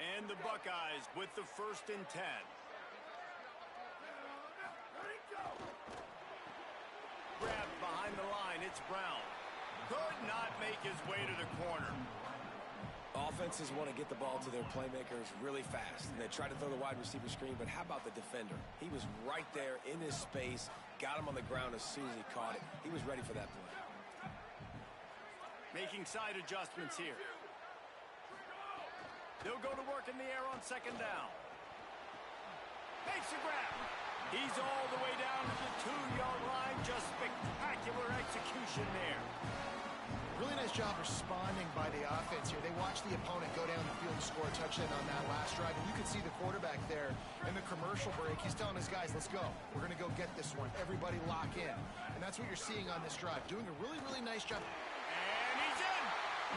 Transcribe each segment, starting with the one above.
And the Buckeyes with the 1st and 10. Grabbed behind the line, it's Brown. Could not make his way to the corner. Offenses want to get the ball to their playmakers really fast, and they try to throw the wide receiver screen, but how about the defender? He was right there in his space, got him on the ground as soon as he caught it. He was ready for that play. Making side adjustments here. They'll go to work in the air on 2nd down. Makes a grab. He's all the way down to the 2-yard line. Just spectacular execution there. Really nice job responding by the offense here. They watched the opponent go down the field and score a touchdown on that last drive. And you can see the quarterback there in the commercial break. He's telling his guys, let's go. We're going to go get this one. Everybody lock in. And that's what you're seeing on this drive. Doing a really, really nice job. And he's in.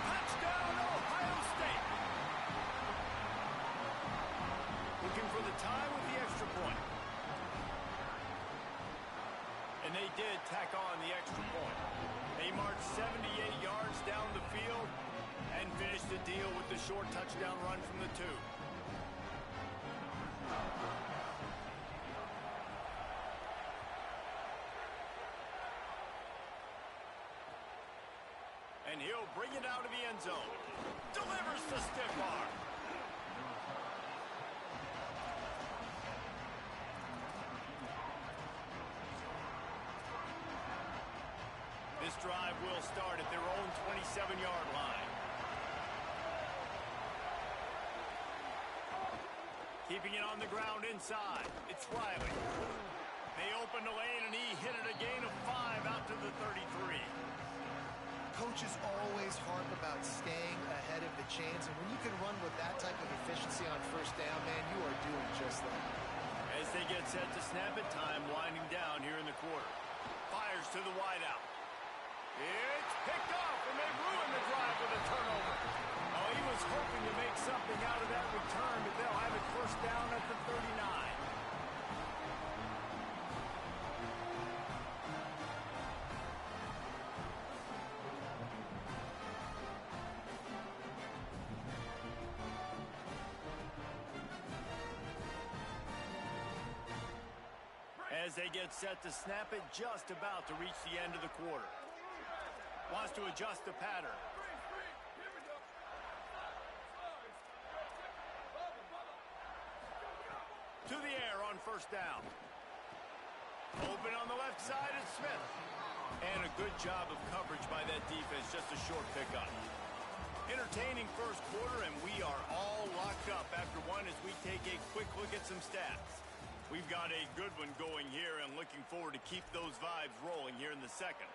Touchdown, Ohio State. Looking for the tie with the extra point. And they did tack on the extra point. They marched 78 yards down the field and finished the deal with the short touchdown run from the 2. And he'll bring it out of the end zone. Delivers the stiff arm. This drive will start at their own 27-yard line. Keeping it on the ground inside. It's Riley. They open the lane, and he hit it a gain of 5 out to the 33. Coaches always harp about staying ahead of the chains, and when you can run with that type of efficiency on 1st down, man, you are doing just that. As they get set to snap it, time winding down here in the quarter. Fires to the wideout. It's picked off, and they ruined the drive with a turnover. Oh, he was hoping to make something out of that return, but they'll have it 1st down at the 39. As they get set to snap it, just about to reach the end of the quarter. Wants to adjust the pattern. To the air on 1st down. Open on the left side is Smith. And a good job of coverage by that defense, just a short pickup. Entertaining 1st quarter, and we are all locked up after one as we take a quick look at some stats. We've got a good one going here, and looking forward to keep those vibes rolling here in the 2nd.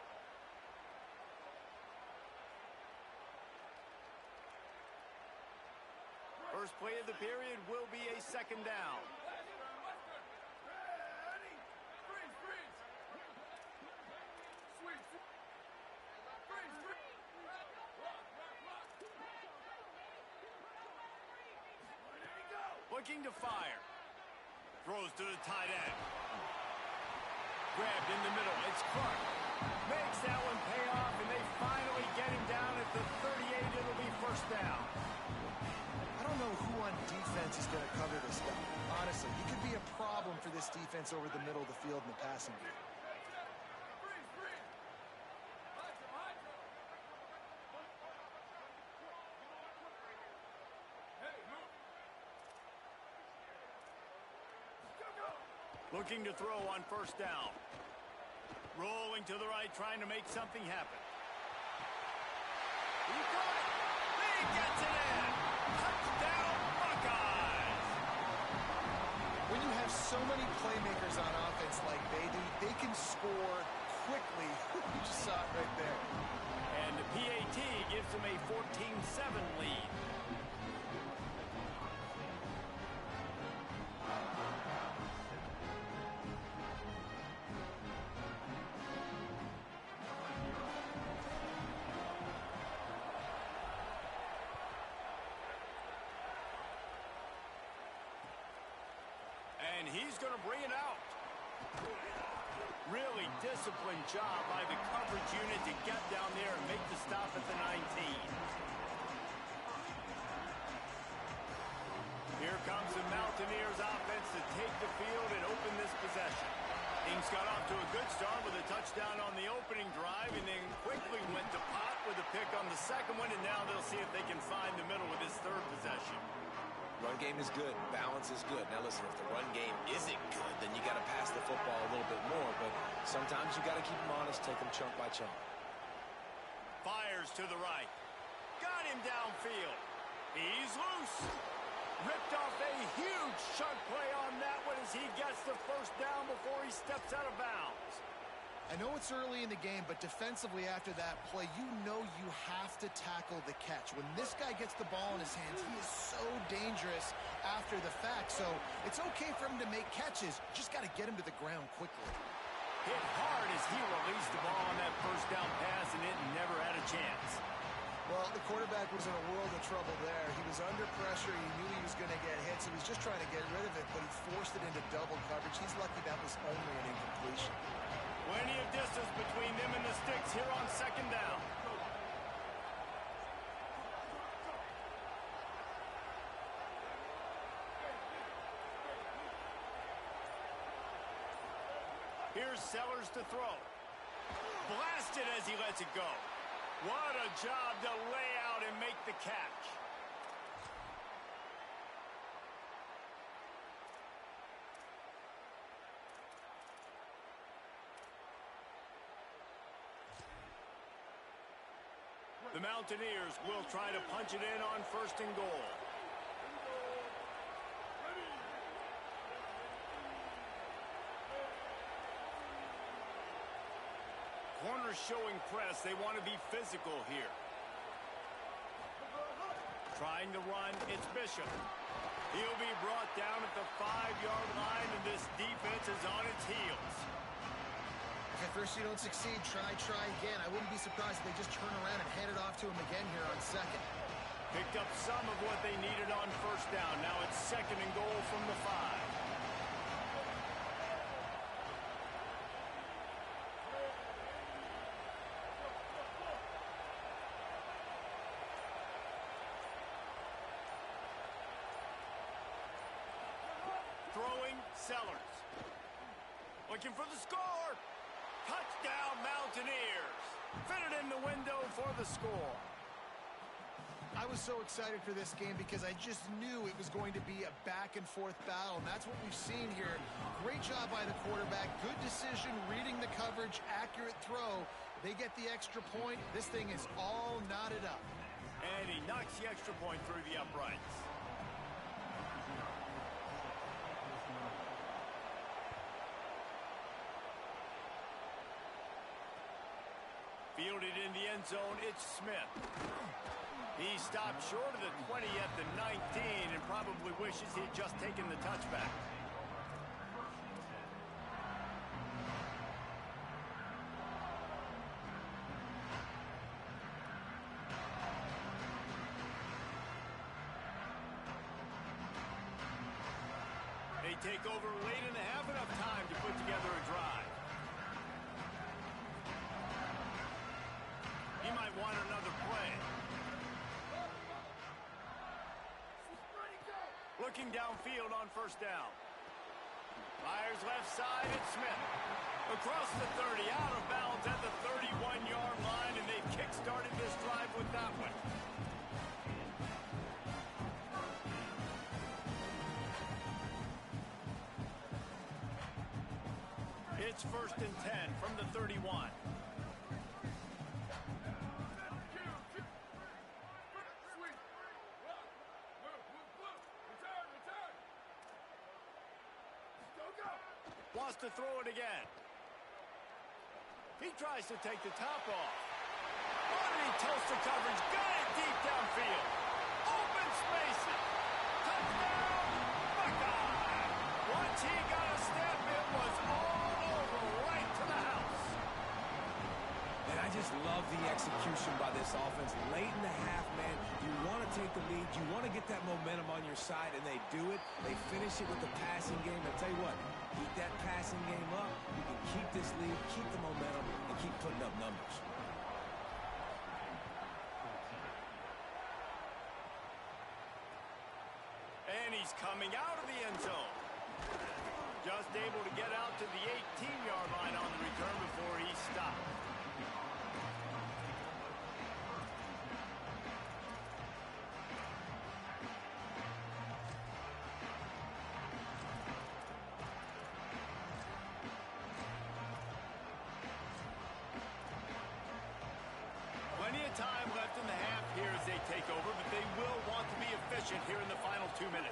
First play of the period will be a 2nd down. Looking to fire. Throws to the tight end. Grabbed in the middle. It's Clark. Makes that one pay off, and they finally get him down at the 38. It'll be 1st down. I don't know who on defense is going to cover this guy. Honestly, he could be a problem for this defense over the middle of the field in the passing game. Looking to throw on 1st down. Rolling to the right, trying to make something happen. He got it! He gets it in! Touchdown, Buckeyes! When you have so many playmakers on offense like they do, they can score quickly. You just saw it right there. And the PAT gives them a 14-7 lead. And he's going to bring it out. Really disciplined job by the coverage unit to get down there and make the stop at the 19. comes the Mountaineers offense to take the field and open this possession. Ings got off to a good start with a touchdown on the opening drive and then quickly went to pot with a pick on the second one, and now they'll see if they can find the middle with this third possession. Run game is good. Balance is good. Now, listen, if the run game isn't good, then you got to pass the football a little bit more, but sometimes you got to keep them honest, take them chunk by chunk. Fires to the right. Got him downfield. He's loose. Ripped off a huge chunk play on that one as he gets the first down before he steps out of bounds. I know it's early in the game, but defensively after that play, you know you have to tackle the catch. When this guy gets the ball in his hands, he is so dangerous after the fact. So it's okay for him to make catches. Just got to get him to the ground quickly. Hit hard as he released the ball on that first down pass, and it never had a chance. Well, the quarterback was in a world of trouble there. He was under pressure. He knew he was going to get hit, so he was just trying to get rid of it, but he forced it into double coverage. He's lucky that was only an incompletion. Plenty of distance between them and the sticks here on second down. Here's Sellers to throw. Blasted as he lets it go. What a job to lay out and make the catch. The Mountaineers will try to punch it in on first and goal. Corners showing press. They want to be physical here. Trying to run, it's Bishop. He'll be brought down at the 5-yard line, and this defense is on its heels. At first you don't succeed, try again. I wouldn't be surprised if they just turn around and hand it off to him again here on second. Picked up some of what they needed on first down. Now it's second and goal from the 5. Throwing, Sellers. Looking for the score. Touchdown, Mountaineers. Fitted in the window for the score. I was so excited for this game because I just knew it was going to be a back-and-forth battle, and that's what we've seen here. Great job by the quarterback. Good decision, reading the coverage, accurate throw. They get the extra point. This thing is all knotted up. And he knocks the extra point through the uprights. Fielded in the end zone, it's Smith. He stopped short of the 20 at the 19 and probably wishes he'd just taken the touchback. They take over late and have enough time to put together a drive. He might want another play. Looking downfield on first down. Fires left side, it's Smith. Across the 30, out of bounds at the 31-yard line, and they've kick-started this drive with that one. It's first and 10 from the 31. Wants to throw it again. He tries to take the top off. Oh, and he toasts the coverage. Got it deep downfield. Open spaces. Touchdown, Buckeye. Once he got a step, it was all over, right to the house. And I just love the execution by this offense. Late in the half, man, you want to take the lead. You want to get that momentum on your side, and they do it. They finish it with the passing game. I tell you what, keep that passing game up. You can keep this lead, keep the momentum, and keep putting up numbers. And And he's coming out of the end zone. Just able to get out to the 18-yard line on the return before he stopped. Plenty of time left in the half here as they take over, but they will want to be efficient here in the final 2 minutes.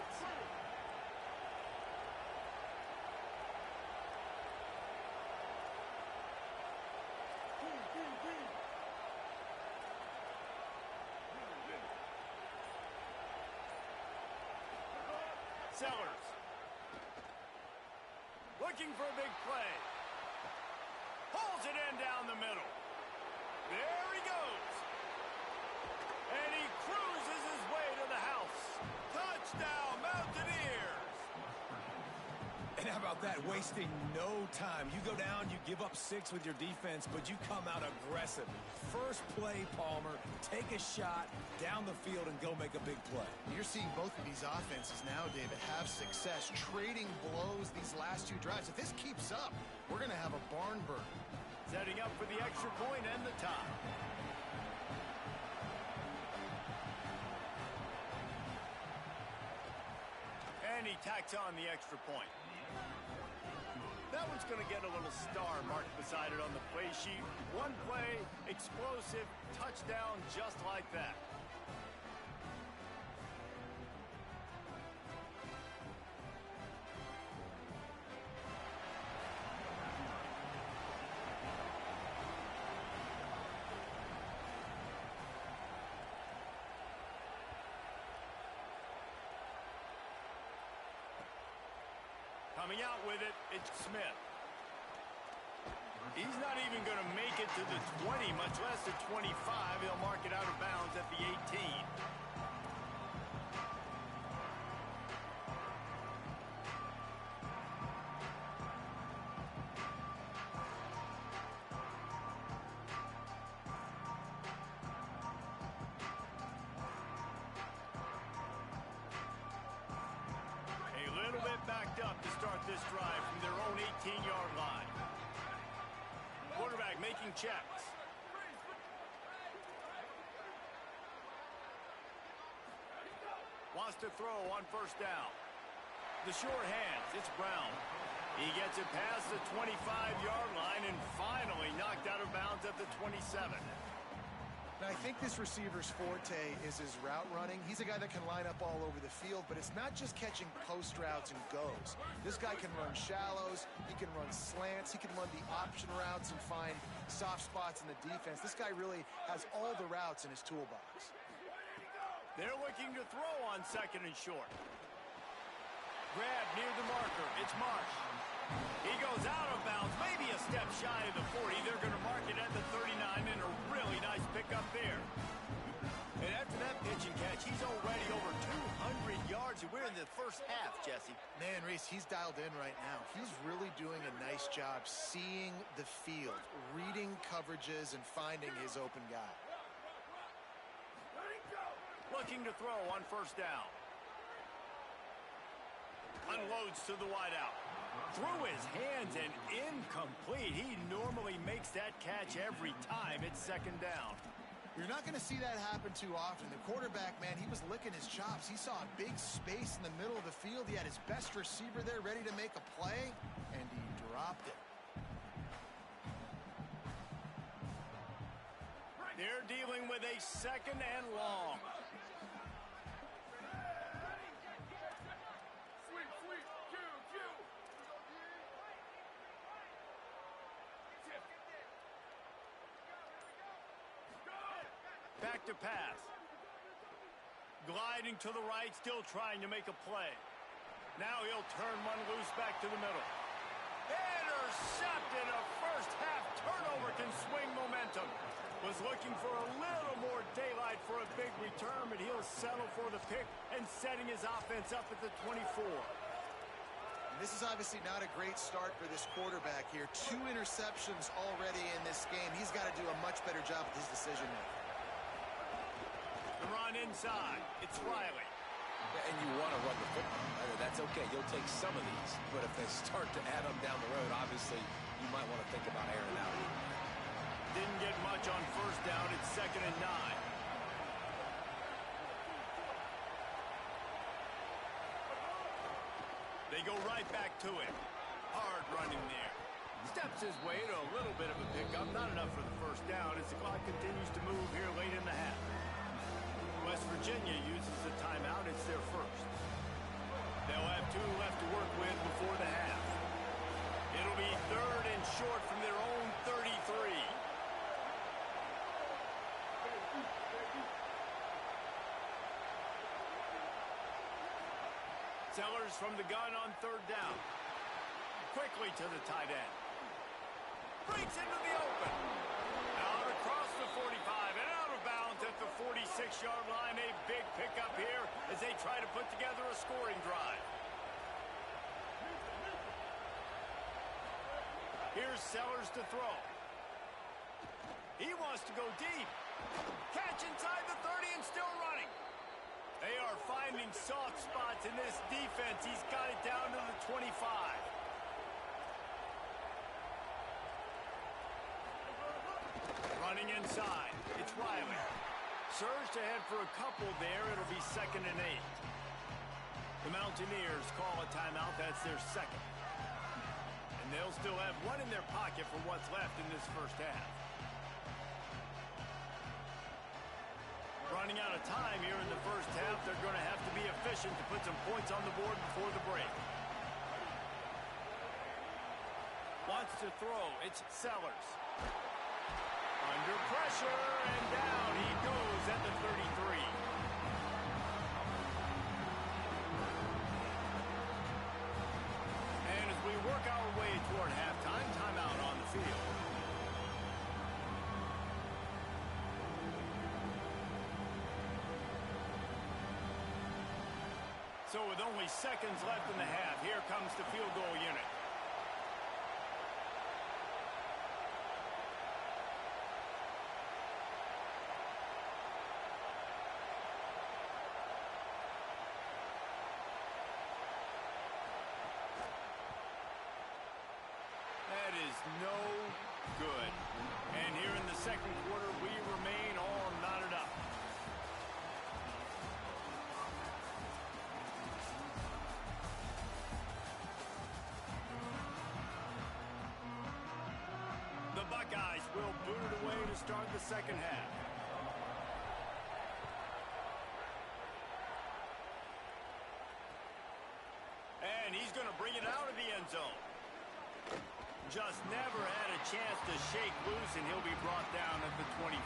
Sellers. Looking for a big play. Pulls it in down the middle. There he goes. And he cruises his way to the house. Touchdown, Mountaineers. And how about that? Wasting no time. You go down, you give up 6 with your defense, but you come out aggressive. First play, Palmer, take a shot down the field and go make a big play. You're seeing both of these offenses now, David, have success trading blows these last 2 drives. If this keeps up, we're going to have a barn burner. Setting up for the extra point and the tie. And he tacks on the extra point. That one's going to get a little star marked beside it on the play sheet. One play, explosive, touchdown just like that. Coming out with it, it's Smith. He's not even going to make it to the 20, much less the 25. He'll mark it out of bounds at the 18. Backed up to start this drive from their own 18-yard line. Quarterback making checks. Wants to throw on first down. The short hands, it's Brown. He gets it past the 25-yard line and finally knocked out of bounds at the 27. Now, I think this receiver's forte is his route running. He's a guy that can line up all over the field, but it's not just catching post routes and goes. This guy can run shallows, he can run slants, he can run the option routes and find soft spots in the defense. This guy really has all the routes in his toolbox. They're looking to throw on second and short. Grab near the marker. It's Marsh. He goes out of bounds, maybe a step shy of the 40. They're going to mark it at the 39, and a really nice pickup there. And after that pitch and catch, he's already over 200 yards, and we're in the first half, Jesse. Man, Reese, he's dialed in right now. He's really doing a nice job seeing the field, reading coverages, and finding his open guy. Looking to throw on first down. Unloads to the wideout. Through his hands and incomplete. He normally makes that catch every time. It's second down. You're not going to see that happen too often. The quarterback, man, he was licking his chops. He saw a big space in the middle of the field. He had his best receiver there ready to make a play, and he dropped it. They're dealing with a second and long. Back to pass. Gliding to the right, still trying to make a play. Now he'll turn one loose back to the middle. Intercepted. A first half turnover can swing momentum. Was looking for a little more daylight for a big return, but he'll settle for the pick and setting his offense up at the 24. This is obviously not a great start for this quarterback here. 2 interceptions already in this game. He's got to do a much better job with his decision making. The run inside. It's Riley. And you want to run the football. that's okay. You'll take some of these. But if they start to add up down the road, obviously, you might want to think about airing out. Didn't get much on first down. It's 2nd and 9. They go right back to him. Hard running there. Steps his way to a little bit of a pickup. Not enough for the first down as the clock continues to move here late in the half. West Virginia uses a timeout. It's their first. They'll have 2 left to work with before the half. It'll be 3rd and short from their own 33. Sellers from the gun on 3rd down. Quickly to the tight end. Breaks into the open. Out across the 45 and out of bounds at the 46-yard line. A big pickup here as they try to put together a scoring drive. Here's Sellers to throw. He wants to go deep. Catch inside the 30 and still running. They are finding soft spots in this defense. He's got it down to the 25. Running inside. It's Riley. Surged ahead for a couple there. It'll be 2nd and 8. The Mountaineers call a timeout. That's their 2nd. And they'll still have 1 in their pocket for what's left in this first half. Running out of time here in the first half. They're going to have to be efficient to put some points on the board before the break. Wants to throw. It's Sellers. Under pressure, and down he goes at the 33. And as we work our way toward halftime, timeout on the field. So with only seconds left in the half, here comes the field goal unit. That is no good. And here in the second quarter, we remain all knotted up. The Buckeyes will boot it away to start the second half. And he's going to bring it out of the end zone. Just never had a chance to shake loose, and he'll be brought down at the 24.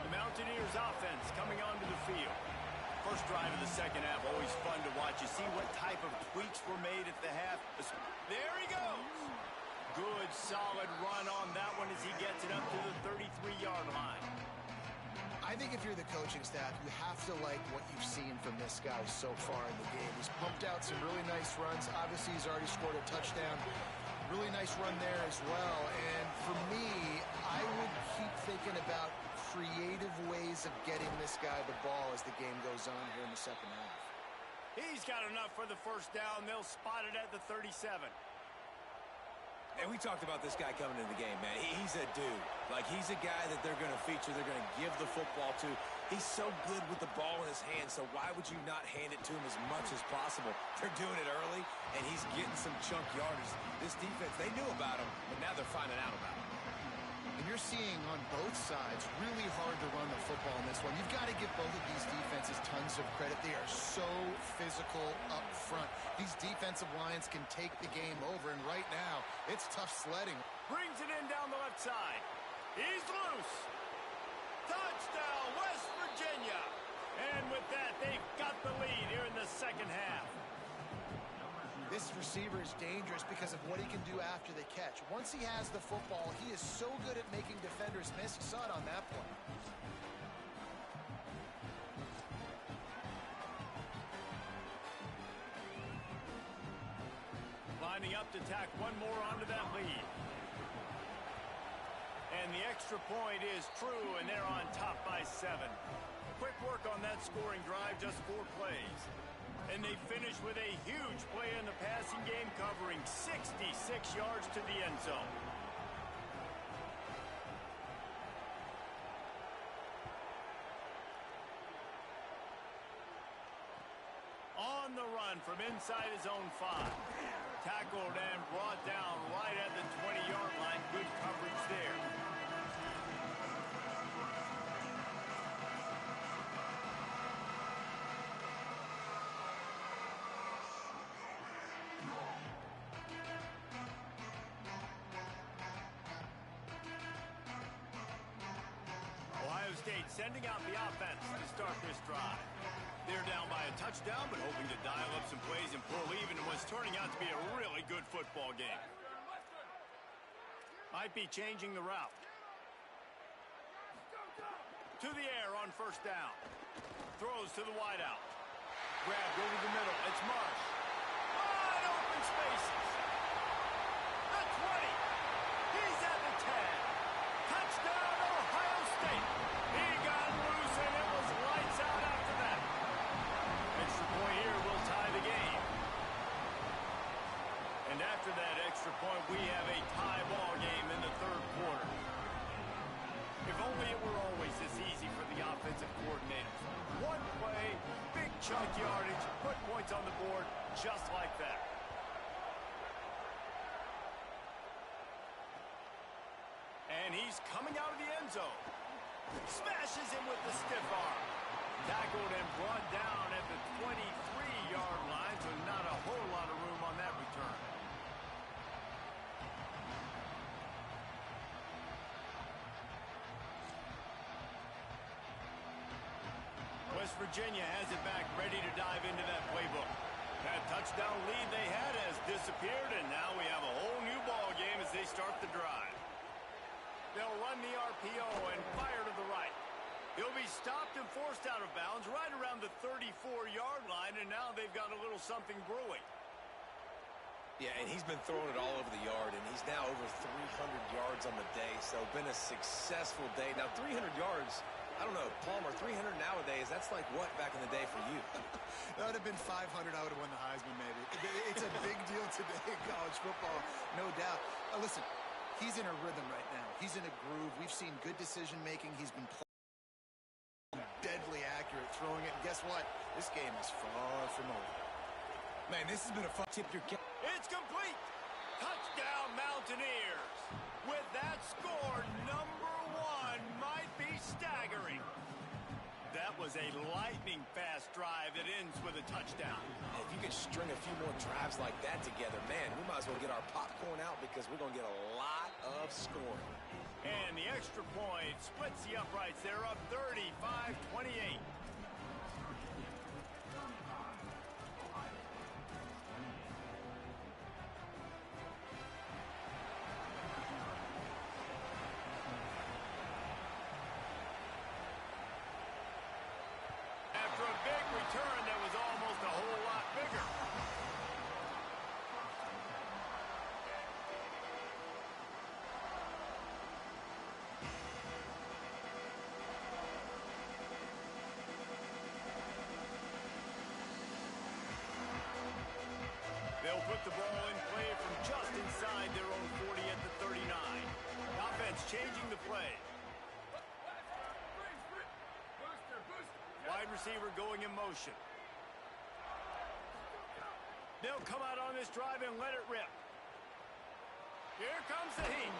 The Mountaineers offense coming onto the field. First drive of the second half, always fun to watch. You see what type of tweaks were made at the half. There he goes. Good, solid run on that one as he gets it up to the 33-yard line. I think if you're the coaching staff, you have to like what you've seen from this guy so far in the game. He's pumped out some really nice runs. Obviously, he's already scored a touchdown. Really nice run there as well. And for me, I would keep thinking about creative ways of getting this guy the ball as the game goes on here in the second half. He's got enough for the first down. They'll spot it at the 37. And we talked about this guy coming into the game, man. He's a dude. Like, he's a guy that they're going to feature, they're going to give the football to. He's so good with the ball in his hands, so why would you not hand it to him as much as possible? They're doing it early, and he's getting some chunk yardage. This defense, they knew about him, but now they're finding out about him. And you're seeing on both sides really hard to run the football in this one. You've got to give both of these defenses tons of credit. They are so physical up front. These defensive lines can take the game over, and right now, it's tough sledding. Brings it in down the left side. He's loose. Touchdown, West Virginia. And with that, they've got the lead here in the second half. This receiver is dangerous because of what he can do after the catch. Once he has the football, he is so good at making defenders miss. You saw it on that play. Lining up to tack one more onto that lead. And And the extra point is true, and they're on top by 7. Quick work on that scoring drive, just 4 plays. And they finish with a huge play in the passing game, covering 66 yards to the end zone. On the run from inside his own 5. Tackled and brought down right at the 20-yard line. Good coverage there. Ohio State sending out the offense to start this drive. They're down by a touchdown, but hoping to dial up some plays and pull even in what's turning out to be a really good football game. Might be changing the route. To the air on first down. Throws to the wideout. Grabbed over the middle. It's Marsh. Wide open spaces. The 20. He's at the 10. Touchdown, Ohio State. He got loose, and it was lights out after that. Extra point here will tie the game. And after that extra point, we have a tie ball game in the third quarter. If only it were always this easy for the offensive coordinators. One play, big chunk yardage, put points on the board just like that. And he's coming out of the end zone. Smashes him with the stiff arm. Tackled and brought down at the 23-yard line, so not a whole lot of room on that return. West Virginia has it back, ready to dive into that playbook. That touchdown lead they had has disappeared, and now we have a whole new ball game as they start the drive. They'll run the RPO and fire to the right. He'll be stopped and forced out of bounds right around the 34-yard line, and now they've got a little something brewing. Yeah, and he's been throwing it all over the yard, and he's now over 300 yards on the day, so been a successful day. Now, 300 yards, I don't know, Palmer, 300 nowadays, that's like what back in the day for you? That would have been 500. I would have won the Heisman, maybe. It's a big deal today in college football, no doubt. Listen, he's in a rhythm right now. He's in a groove. We've seen good decision-making. He's been deadly accurate throwing it. And guess what? This game is far from over. Man, this has been a fun tip your cap. It's complete. Touchdown, Mountaineers. With that score, number 1 might be staggering. That was a lightning-fast drive that ends with a touchdown. If you could string a few more drives like that together, man, we might as well get our popcorn out because we're going to get a lot of scoring. And the extra point splits the uprights. They're up 35-28. After a big return that was almost a whole lot bigger. They'll put the ball in play from just inside their own 40 at the 39. Offense changing the play. Wide receiver going in motion. They'll come out on this drive and let it rip. Here comes the heat.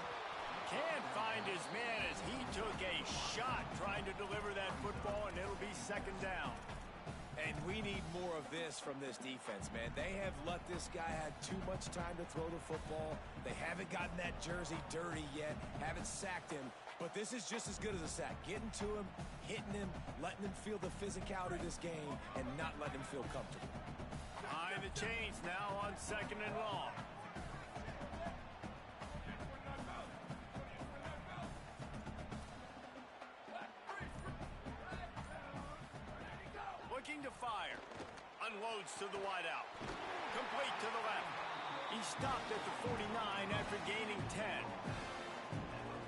Can't find his man as he took a shot trying to deliver that football, and it'll be second down. And we need more of this from this defense, man. They have let this guy have too much time to throw the football. They haven't gotten that jersey dirty yet, haven't sacked him. But this is just as good as a sack. Getting to him, hitting him, letting him feel the physicality of this game, and not letting him feel comfortable. Behind the chains now on second and long. Looking to fire. Unloads to the wideout. Complete to the left. He stopped at the 49 after gaining 10.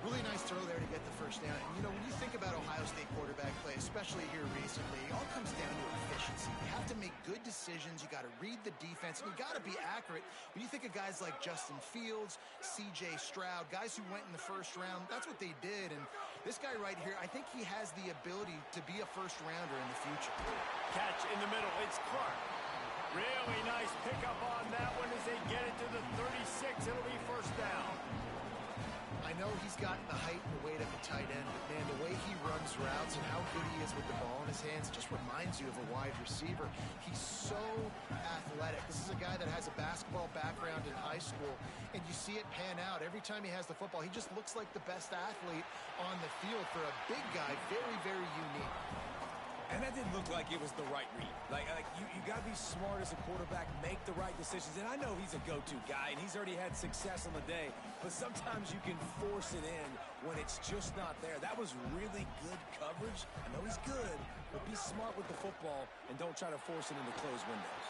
Really nice throw there to get the first down. And, you know, when you think about Ohio State quarterback play, especially here recently, it all comes down to efficiency. You have to make good decisions. You got to read the defense, and you got to be accurate. When you think of guys like Justin Fields, C.J. Stroud, guys who went in the first round, that's what they did. And this guy right here, I think he has the ability to be a first-rounder in the future. Catch in the middle. It's Clark. Really nice pickup on that one as they get it to the 36. It'll be first down. I know he's got the height and the weight of a tight end, but, man, the way he runs routes and how good he is with the ball in his hands just reminds you of a wide receiver. He's so athletic. This is a guy that has a basketball background in high school, and you see it pan out. Every time he has the football, he just looks like the best athlete on the field for a big guy. Very, very unique. And that didn't look like it was the right read. Like you got to be smart as a quarterback, make the right decisions. And I know he's a go-to guy, and he's already had success on the day. But sometimes you can force it in when it's just not there. That was really good coverage. I know he's good, but be smart with the football and don't try to force it into closed windows.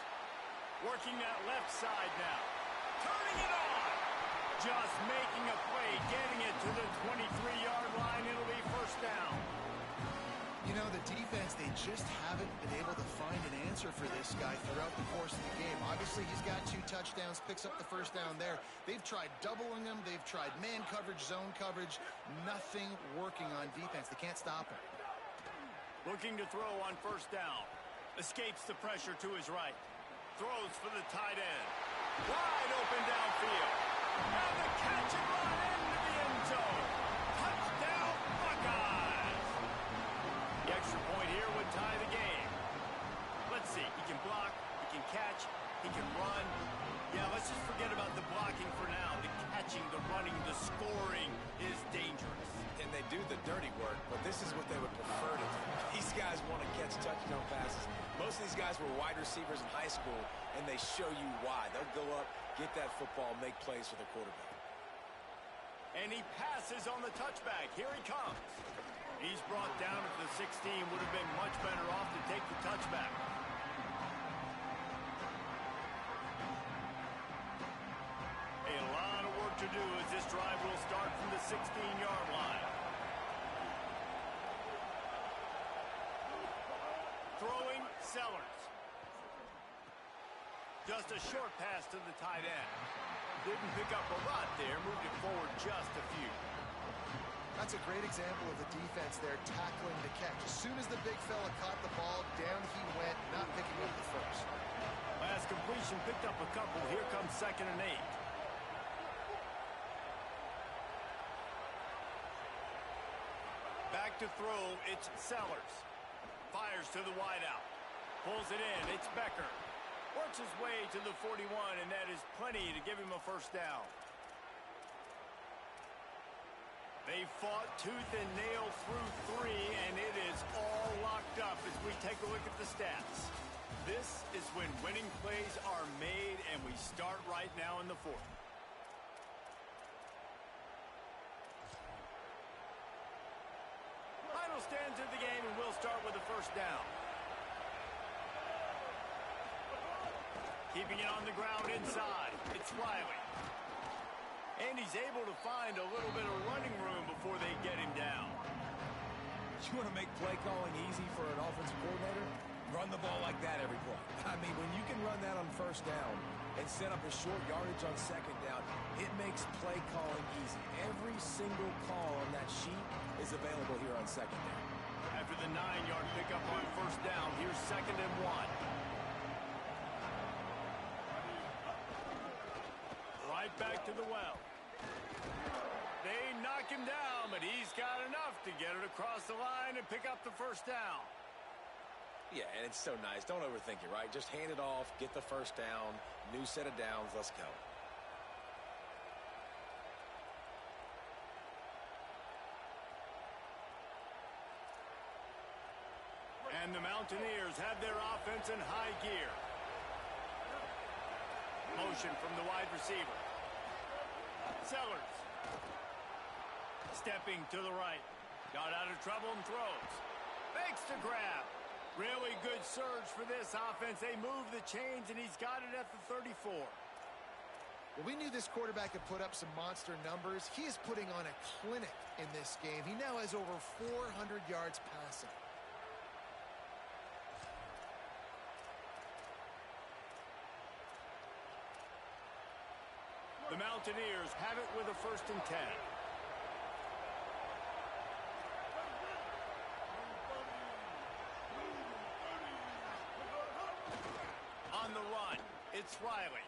Working that left side now. Turning it on. Just making a play, getting it to the 23-yard line. It'll be first down. You know, the defense, they just haven't been able to find an answer for this guy throughout the course of the game. Obviously, he's got 2 touchdowns, picks up the first down there. They've tried doubling him. They've tried man coverage, zone coverage. Nothing working on defense. They can't stop him. Looking to throw on first down. Escapes the pressure to his right. Throws for the tight end. Wide open downfield. And the catch and run into the end zone. Touchdown, Buckeyes. The extra point here would tie the game. Let's see. He can block. He can catch. He can run. Yeah, let's just forget about the blocking for now. The catching, the running, the scoring is dangerous. And they do the dirty work, but this is what they would prefer to do. These guys want to catch touchdown passes. Most of these guys were wide receivers in high school, and they show you why. They'll go up, get that football, make plays for the quarterback. And he passes on the touchback. Here he comes. He's brought down at the 16. Would have been much better off to take the touchback. A lot of work to do as this drive will start from the 16-yard line. Throwing Sellers. Just a short pass to the tight end. Didn't pick up a lot there. Moved it forward just a few. That's a great example of the defense there tackling the catch. As soon as the big fella caught the ball, down he went, not picking up the first. Last completion picked up a couple. Here comes 2nd and 8. Back to throw, it's Sellers. Fires to the wideout. Pulls it in, it's Becker. Works his way to the 41, and that is plenty to give him a first down. They fought tooth and nail through 3, and it is all locked up as we take a look at the stats. This is when winning plays are made, and we start right now in the 4th. Final stands of the game, and we'll start with the first down. Keeping it on the ground inside. It's Riley. And he's able to find a little bit of running room before they get him down. You want to make play calling easy for an offensive coordinator? Run the ball like that every play. I mean, when you can run that on first down and set up a short yardage on second down, it makes play calling easy. Every single call on that sheet is available here on second down. After the 9-yard pickup on first down, here's 2nd and 1. Right back to the well. They knock him down, but he's got enough to get it across the line and pick up the first down. Yeah, and it's so nice. Don't overthink it, right? Just hand it off, get the first down, new set of downs, let's go. And the Mountaineers have their offense in high gear. Motion from the wide receiver. Sellers. Stepping to the right. Got out of trouble and throws. Makes the grab. Really good surge for this offense. They move the chains, and he's got it at the 34. Well, we knew this quarterback could put up some monster numbers. He is putting on a clinic in this game. He now has over 400 yards passing. The Mountaineers have it with a 1st and 10. On the run, it's Riley.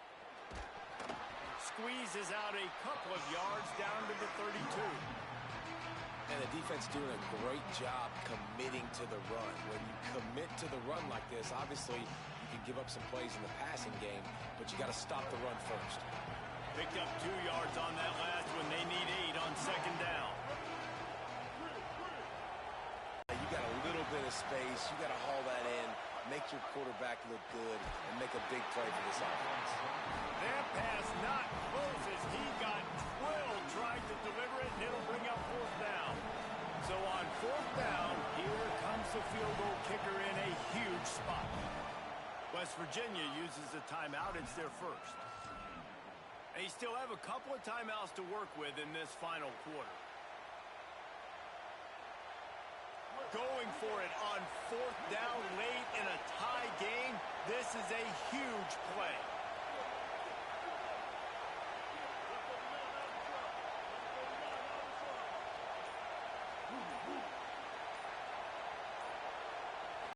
Squeezes out a couple of yards down to the 32. And the defense doing a great job committing to the run. When you commit to the run like this, obviously you can give up some plays in the passing game, but you got to stop the run first. Picked up 2 yards on that last one. They need 8 on 2nd down. You got a little bit of space. You got to haul that in, make your quarterback look good, and make a big play for this offense. That pass not close as he got drilled, tried to deliver it, and it'll bring up 4th down. So on 4th down, here comes the field goal kicker in a huge spot. West Virginia uses a timeout. It's their first. They still have a couple of timeouts to work with in this final quarter. Going for it on 4th down late in a tie game. This is a huge play.